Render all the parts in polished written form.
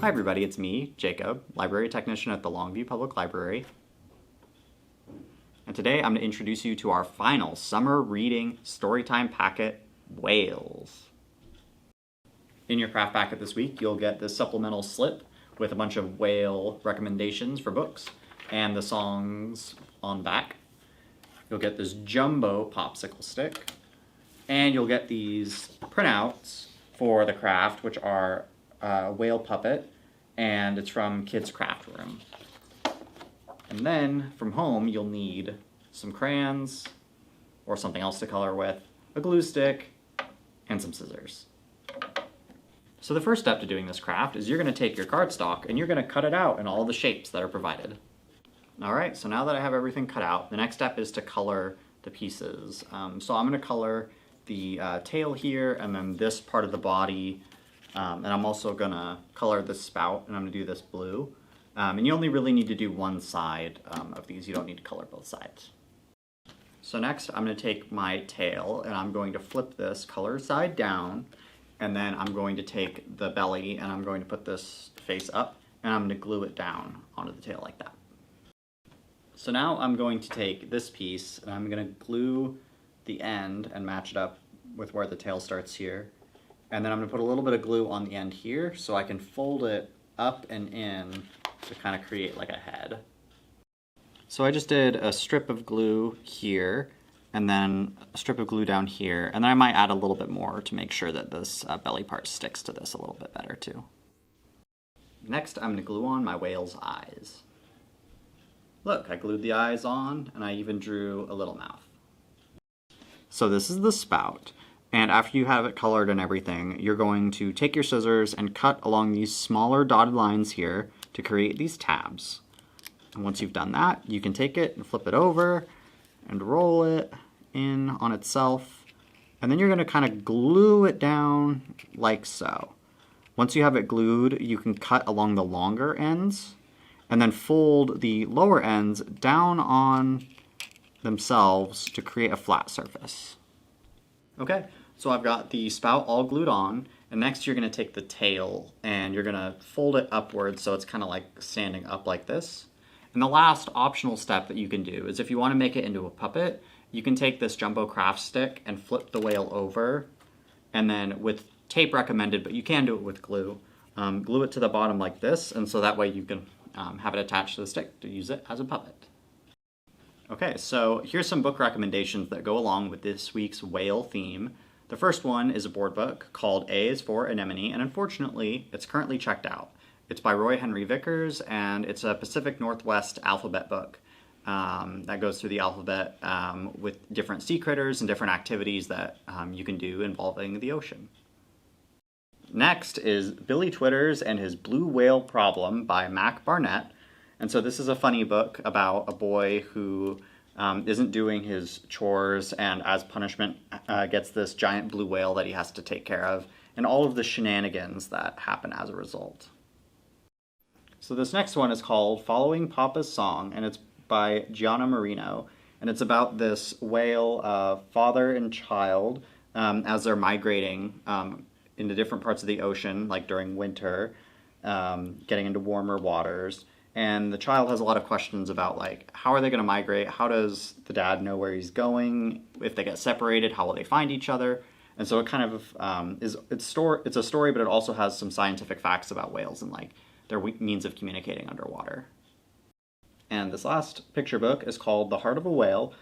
Hi everybody, it's me, Jacob, library technician at the Longview Public Library. And today I'm going to introduce you to our final summer reading storytime packet, Whales. In your craft packet this week, you'll get this supplemental slip with a bunch of whale recommendations for books and the songs on back. You'll get this jumbo popsicle stick, and you'll get these printouts for the craft, which are a whale puppet, and it's from Kids Craft Room. And then from home, you'll need some crayons or something else to color with, a glue stick, and some scissors. So the first step to doing this craft is you're going to take your cardstock and you're going to cut it out in all the shapes that are provided. Alright, so now that I have everything cut out, the next step is to color the pieces. So I'm going to color the tail here, and then this part of the body, and I'm also going to color the spout, and I'm going to do this blue. And you only really need to do one side of these, you don't need to color both sides. So next I'm going to take my tail and I'm going to flip this color side down, and then I'm going to take the belly and I'm going to put this face up and I'm going to glue it down onto the tail like that. So now I'm going to take this piece and I'm going to glue the end and match it up with where the tail starts here. And then I'm going to put a little bit of glue on the end here so I can fold it up and in to kind of create like a head. So I just did a strip of glue here and then a strip of glue down here, and then I might add a little bit more to make sure that this belly part sticks to this a little bit better too. Next I'm going to glue on my whale's eyes. Look, I glued the eyes on and I even drew a little mouth. So this is the spout, and after you have it colored and everything, you're going to take your scissors and cut along these smaller dotted lines here to create these tabs. And once you've done that, you can take it and flip it over and roll it in on itself, and then you're going to kind of glue it down like so. Once you have it glued, you can cut along the longer ends and then fold the lower ends down on themselves to create a flat surface. Okay, so I've got the spout all glued on, and next you're going to take the tail and you're going to fold it upwards so it's kind of like standing up like this. And the last optional step that you can do is if you want to make it into a puppet, you can take this jumbo craft stick and flip the whale over, and then with tape recommended, but you can do it with glue, glue it to the bottom like this, and so that way you can have it attached to the stick to use it as a puppet. Okay, so here's some book recommendations that go along with this week's whale theme. The first one is a board book called A is for Anemone, and unfortunately, it's currently checked out. It's by Roy Henry Vickers, and it's a Pacific Northwest alphabet book that goes through the alphabet with different sea critters and different activities that you can do involving the ocean. Next is Billy Twitters and His Blue Whale Problem by Mac Barnett. And so this is a funny book about a boy who isn't doing his chores, and as punishment gets this giant blue whale that he has to take care of, and all of the shenanigans that happen as a result. So this next one is called Following Papa's Song, and it's by Gianna Marino, and it's about this whale father and child as they're migrating into different parts of the ocean, like during winter, getting into warmer waters. And the child has a lot of questions about, like, how are they going to migrate? How does the dad know where he's going? If they get separated, how will they find each other? And so it kind of it's a story, but it also has some scientific facts about whales and like their means of communicating underwater. And this last picture book is called The Heart of a Whale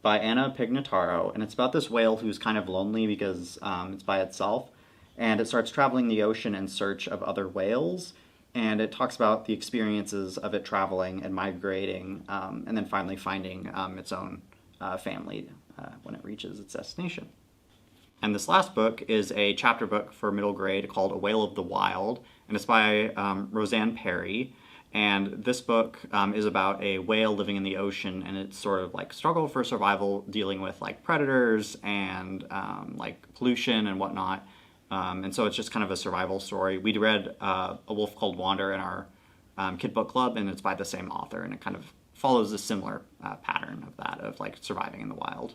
by Anna Pignataro, and it's about this whale who's kind of lonely because it's by itself, and it starts traveling the ocean in search of other whales. And it talks about the experiences of it traveling and migrating, and then finally finding its own family when it reaches its destination. And this last book is a chapter book for middle grade called A Whale of the Wild, and it's by Roseanne Perry. And this book is about a whale living in the ocean, and it's sort of like struggle for survival, dealing with like predators and like pollution and whatnot. And so it's just kind of a survival story. We read A Wolf Called Wander in our kid book club, and it's by the same author, and it kind of follows a similar pattern of that, of like surviving in the wild.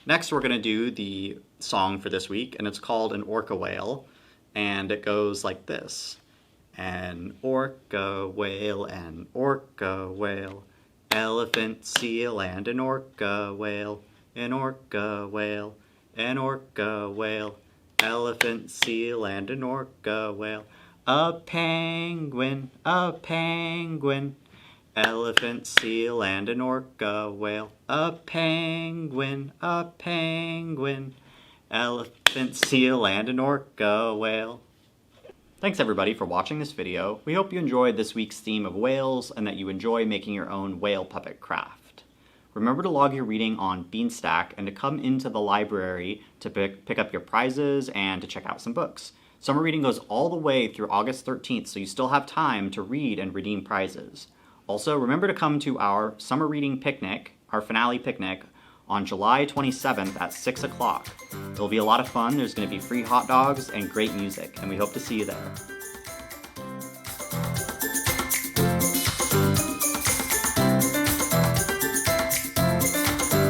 Next, we're going to do the song for this week, and it's called An Orca Whale, and it goes like this. An orca whale, an orca whale. Elephant, seal, and an orca whale. An orca whale, an orca whale. Elephant, seal, and an orca whale. A penguin, a penguin. Elephant, seal, and an orca whale. A penguin, a penguin. Elephant, seal, and an orca whale. Thanks everybody for watching this video. We hope you enjoyed this week's theme of whales and that you enjoy making your own whale puppet craft. Remember to log your reading on Beanstack and to come into the library to pick up your prizes and to check out some books. Summer reading goes all the way through August 13th, so you still have time to read and redeem prizes. Also, remember to come to our summer reading picnic, our finale picnic, on July 27th at 6 o'clock. It'll be a lot of fun. There's going to be free hot dogs and great music, and we hope to see you there.